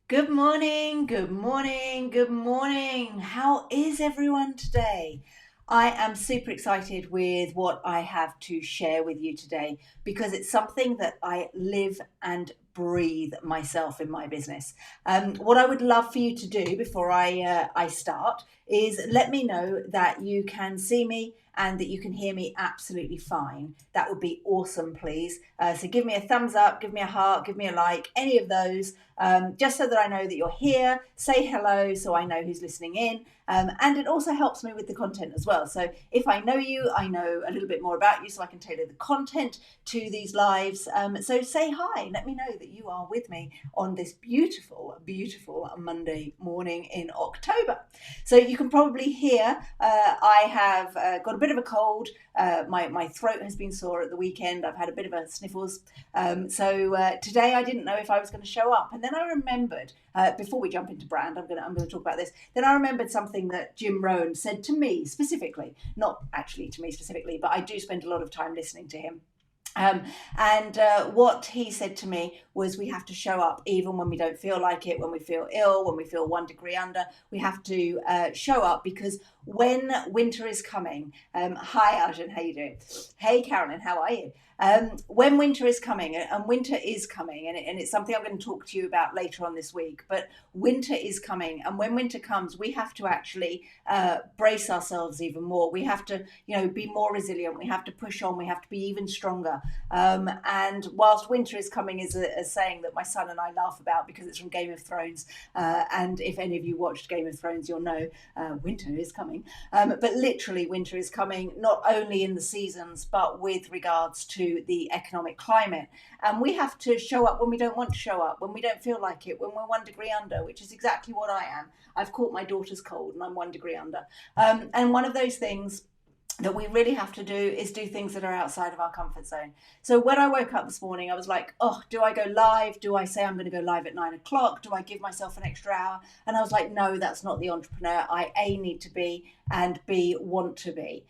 Good morning, good morning, good morning. How is everyone today? I am super excited with what I have to share with you today because it's something that I live and breathe myself in my business. What I would love for you to do before I start is let me know that you can see me and that you can hear me absolutely fine. That would be awesome, please. So give me a thumbs up, give me a heart, give me a like, any of those, just so that I know that you're here. Say hello so I know who's listening in. And it also helps me with the content as well. So if I know you, I know a little bit more about you so I can tailor the content to these lives. So say hi, let me know that you are with me on this beautiful, beautiful Monday morning in October. So you can probably hear I have got a bit of a cold. My throat has been sore at the weekend. I've had a bit of a sniffles. So today I didn't know if I was going to show up. And then I remembered, before we jump into brand, I'm going to talk about this. Then I remembered something that Jim Rohn said to me specifically, not actually to me specifically, but I do spend a lot of time listening to him. And what he said to me was we have to show up even when we don't feel like it, when we feel ill, when we feel 1 degree under. We have to show up because when winter is coming, hi Arjun, how you doing? Hey Carolyn, how are you? When winter is coming, and winter is coming, and it's something I'm going to talk to you about later on this week, but winter is coming, and when winter comes, we have to actually brace ourselves even more. We have to, be more resilient. We have to push on. We have to be even stronger. And whilst winter is coming is a saying that my son and I laugh about because it's from Game of Thrones. And if any of you watched Game of Thrones, you'll know winter is coming. But literally, winter is coming, not only in the seasons, but with regards to the economic climate. And we have to show up when we don't want to show up, when we don't feel like it, when we're 1 degree under, which is exactly what I am. I've caught my daughter's cold and I'm 1 degree under. And one of those things that we really have to do is do things that are outside of our comfort zone. So when I woke up this morning, I was like, oh, do I go live? Do I say I'm going to go live at 9 o'clock? Do I give myself an extra hour? And I was like, no, that's not the entrepreneur I need to be and B, want to be.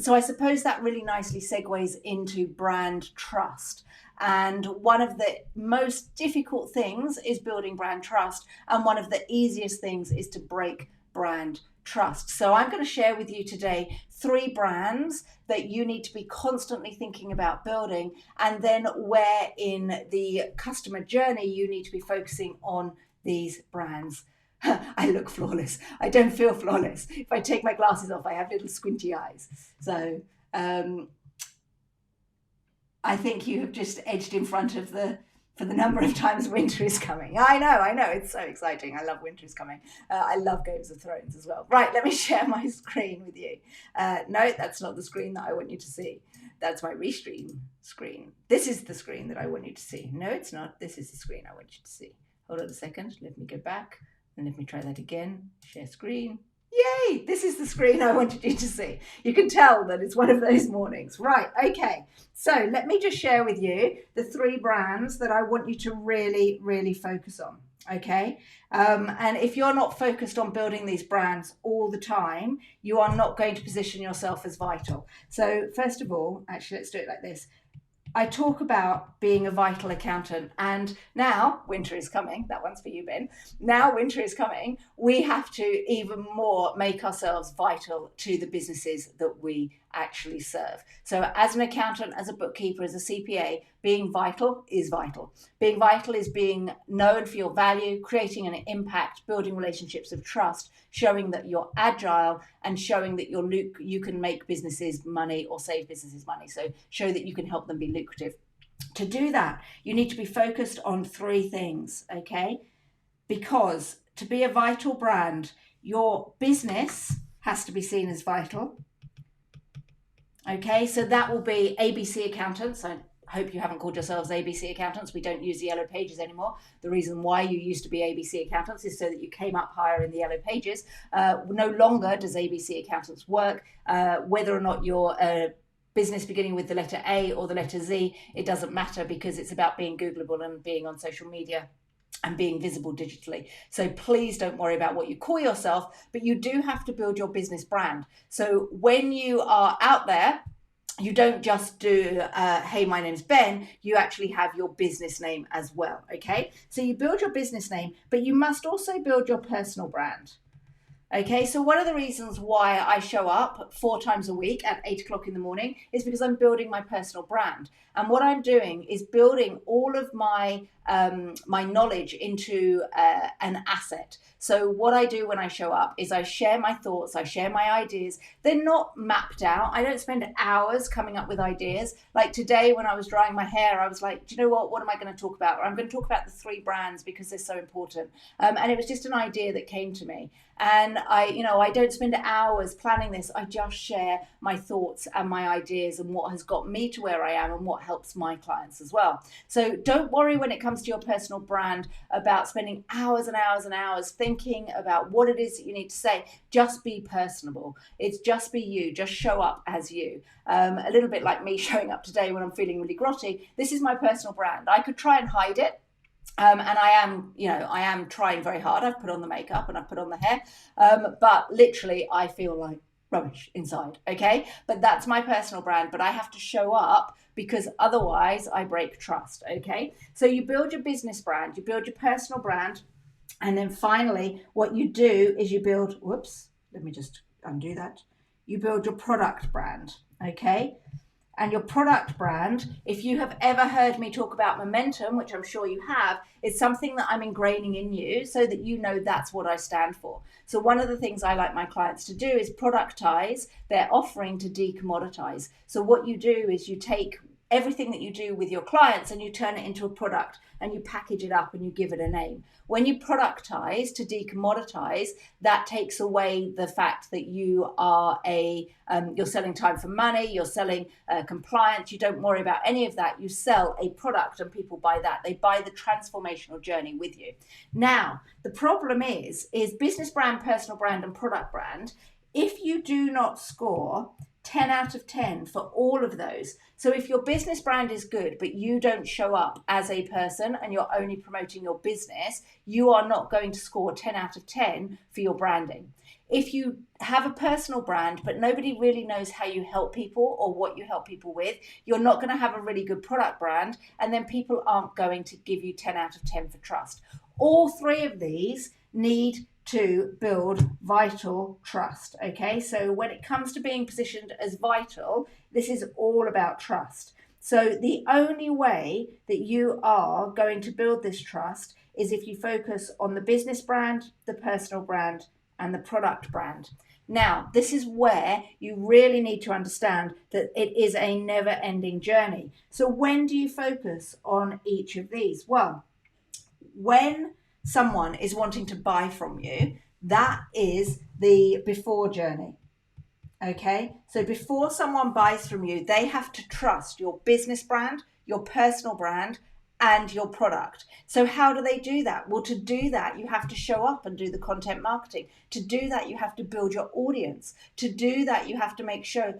So I suppose that really nicely segues into brand trust. And one of the most difficult things is building brand trust. And one of the easiest things is to break brand trust. So I'm going to share with you today 3 brands that you need to be constantly thinking about building, and then where in the customer journey you need to be focusing on these brands. I look flawless. I don't feel flawless. If I take my glasses off, I have little squinty eyes. So I think you have just edged in front of for the number of times winter is coming. I know, it's so exciting. I love winter is coming. I love Games of Thrones as well. Right, let me share my screen with you. No, that's not the screen that I want you to see. That's my restream screen. This is the screen that I want you to see. No, it's not. This is the screen I want you to see. Hold on a second. Let me go back and let me try that again. Share screen. Yay! This is the screen I wanted you to see. You can tell that it's one of those mornings. Right, okay. So let me just share with you the 3 brands that I want you to really, really focus on. Okay. And if you're not focused on building these brands all the time, you are not going to position yourself as vital. So first of all, actually, let's do it like this. I talk about being a vital accountant, and now winter is coming. That one's for you, Ben. Now winter is coming. We have to even more make ourselves vital to the businesses that we actually serve. So as an accountant, as a bookkeeper, as a CPA, being vital is vital. Being vital is being known for your value, creating an impact, building relationships of trust, showing that you're agile, and showing that you can make businesses money or save businesses money. So show that you can help them be lucrative. To do that, you need to be focused on 3 things, okay? Because to be a vital brand, your business has to be seen as vital. Okay, so that will be ABC accountants. I hope you haven't called yourselves ABC accountants. We don't use the yellow pages anymore. The reason why you used to be ABC accountants is so that you came up higher in the yellow pages. No longer does ABC accountants work. Whether or not you're a business beginning with the letter A or the letter Z, it doesn't matter because it's about being Googleable and being on social media and being visible digitally. So please don't worry about what you call yourself, but you do have to build your business brand. So when you are out there you don't just do, hey, my name's Ben, you actually have your business name as well, okay? So you build your business name, but you must also build your personal brand. Okay, so one of the reasons why I show up 4 times a week at 8 o'clock in the morning is because I'm building my personal brand. And what I'm doing is building all of my knowledge into an asset. So what I do when I show up is I share my thoughts, I share my ideas. They're not mapped out. I don't spend hours coming up with ideas. Like today when I was drying my hair, I was like, do you know what? What am I going to talk about? I'm going to talk about the 3 brands because they're so important. And it was just an idea that came to me. And I don't spend hours planning this. I just share my thoughts and my ideas and what has got me to where I am and what helps my clients as well. So don't worry when it comes to your personal brand about spending hours and hours and hours thinking about what it is that you need to say. Just be personable. It's just be you. Just show up as you. A little bit like me showing up today when I'm feeling really grotty. This is my personal brand. I could try and hide it. And I am trying very hard. I've put on the makeup and I've put on the hair, but literally I feel like rubbish inside. Okay, but that's my personal brand. But I have to show up because otherwise I break trust. Okay, so you build your business brand, you build your personal brand, and then finally, what you do is you build. Whoops, let me just undo that. You build your product brand. Okay. And your product brand, if you have ever heard me talk about momentum, which I'm sure you have, is something that I'm ingraining in you so that you know that's what I stand for. So one of the things I like my clients to do is productize their offering to de-commoditize. So what you do is you take everything that you do with your clients and you turn it into a product and you package it up and you give it a name. When you productize to de-commoditize, that takes away the fact that you are you're selling time for money, you're selling compliance, you don't worry about any of that. You sell a product and people buy that. They buy the transformational journey with you. Now, the problem is business brand, personal brand, and product brand, if you do not score 10 out of 10 for all of those. So if your business brand is good, but you don't show up as a person and you're only promoting your business, you are not going to score 10 out of 10 for your branding. If you have a personal brand, but nobody really knows how you help people or what you help people with, you're not going to have a really good product brand, and then people aren't going to give you 10 out of 10 for trust. All 3 of these need to build vital trust. Okay, so when it comes to being positioned as vital, this is all about trust. So the only way that you are going to build this trust is if you focus on the business brand, the personal brand, and the product brand. Now, this is where you really need to understand that it is a never-ending journey. So when do you focus on each of these? Well, when someone is wanting to buy from you, that is the before journey. Okay, so before someone buys from you, they have to trust your business brand, your personal brand, and your product. So how do they do that? Well, to do that, you have to show up and do the content marketing. To do that, you have to build your audience. To do that, you have to make sure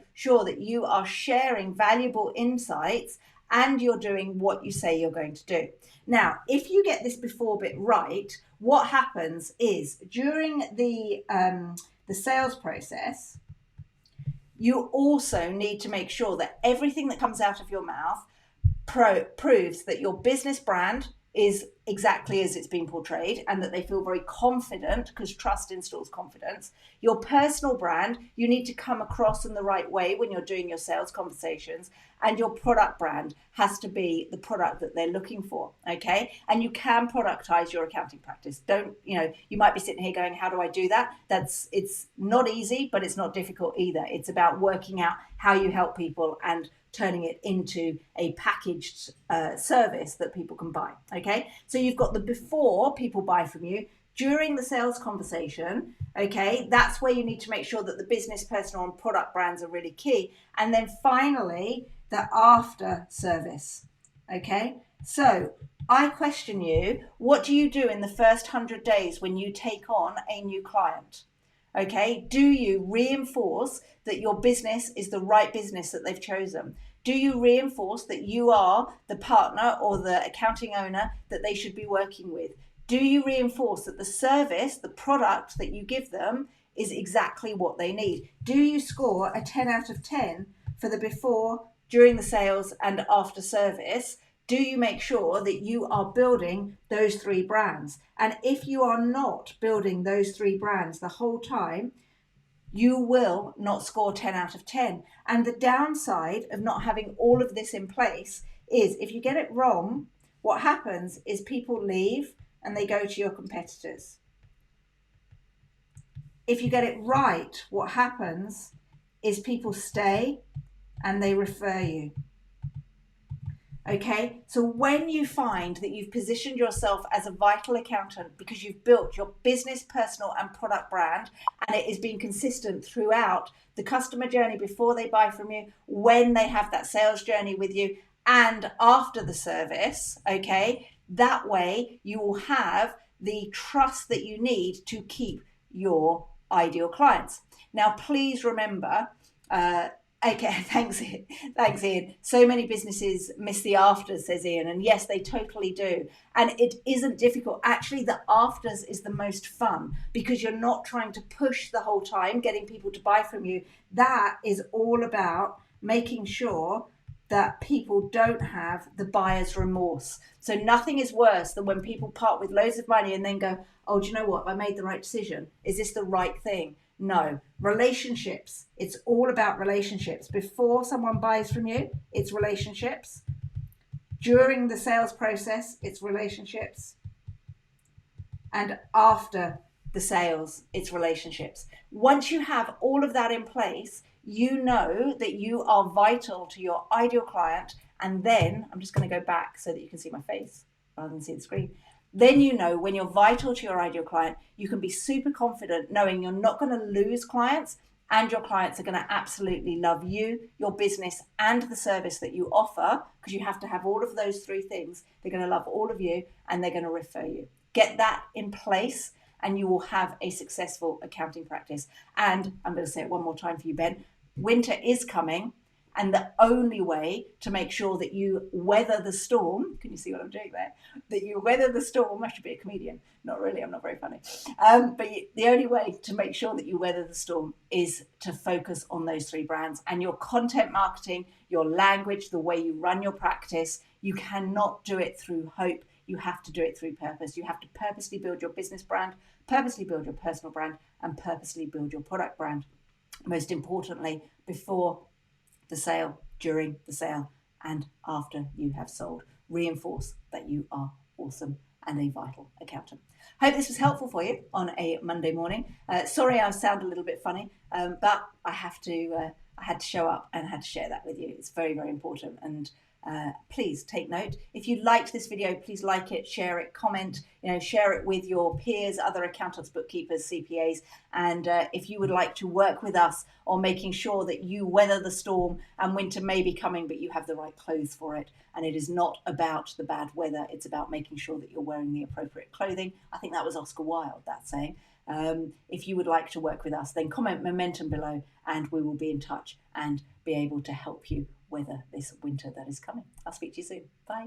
that you are sharing valuable insights and you're doing what you say you're going to do. Now, if you get this before bit right, what happens is during the sales process, you also need to make sure that everything that comes out of your mouth proves that your business brand is exactly as it's been portrayed and that they feel very confident, because trust installs confidence. Your personal brand, you need to come across in the right way when you're doing your sales conversations, and your product brand has to be the product that they're looking for. Okay, and you can productize your accounting practice. You might be sitting here going, how do I do that? It's not easy, but it's not difficult either. It's about working out how you help people and turning it into a packaged service that people can buy. Okay, so you've got the before people buy from you, during the sales conversation. Okay, that's where you need to make sure that the business, personal, and product brands are really key. And then finally, the after service. Okay, so I question you, what do you do in the first 100 days when you take on a new client? Okay, do you reinforce that your business is the right business that they've chosen? Do you reinforce that you are the partner or the accounting owner that they should be working with? Do you reinforce that the service, the product that you give them is exactly what they need? Do you score a 10 out of 10 for the before, during the sales, and after service, do you make sure that you are building those 3 brands? And if you are not building those 3 brands the whole time, you will not score 10 out of 10. And the downside of not having all of this in place is if you get it wrong, what happens is people leave and they go to your competitors. If you get it right, what happens is people stay and they refer you. Okay, so when you find that you've positioned yourself as a vital accountant because you've built your business, personal, and product brand, and it is being consistent throughout the customer journey before they buy from you, when they have that sales journey with you, and after the service, okay, that way you will have the trust that you need to keep your ideal clients. Now, please remember, okay, thanks Ian. So many businesses miss the afters, says Ian, and yes, they totally do. And it isn't difficult. Actually, the afters is the most fun because you're not trying to push the whole time, getting people to buy from you. That is all about making sure that people don't have the buyer's remorse. So nothing is worse than when people part with loads of money and then go, oh, do you know what? Have I made the right decision? Is this the right thing? No. Relationships. It's all about relationships. Before someone buys from you, it's relationships. During the sales process, it's relationships. And after the sales, it's relationships. Once you have all of that in place, you know that you are vital to your ideal client. And then I'm just going to go back so that you can see my face rather than see the screen. Then you know when you're vital to your ideal client, you can be super confident knowing you're not going to lose clients, and your clients are going to absolutely love you, your business, and the service that you offer, because you have to have all of those 3 things. They're going to love all of you and they're going to refer you. Get that in place and you will have a successful accounting practice. And I'm going to say it one more time for you, Ben. Winter is coming. And the only way to make sure that you weather the storm, can you see what I'm doing there? That you weather the storm, I should be a comedian. Not really, I'm not very funny. But the only way to make sure that you weather the storm is to focus on those 3 brands. And your content marketing, your language, the way you run your practice, you cannot do it through hope. You have to do it through purpose. You have to purposely build your business brand, purposely build your personal brand, and purposely build your product brand. Most importantly, before the sale, during the sale, and after you have sold. Reinforce that you are awesome and a vital accountant. Hope this was helpful for you on a Monday morning. Sorry I sound a little bit funny, but I had to show up and I had to share that with you. It's very, very important. And please take note. If you liked this video, please like it, share it, comment, share it with your peers, other accountants, bookkeepers, CPAs. And if you would like to work with us on making sure that you weather the storm, and winter may be coming, but you have the right clothes for it. And it is not about the bad weather. It's about making sure that you're wearing the appropriate clothing. I think that was Oscar Wilde, that saying. If you would like to work with us, then comment momentum below and we will be in touch and be able to help you weather this winter that is coming. I'll speak to you soon. Bye.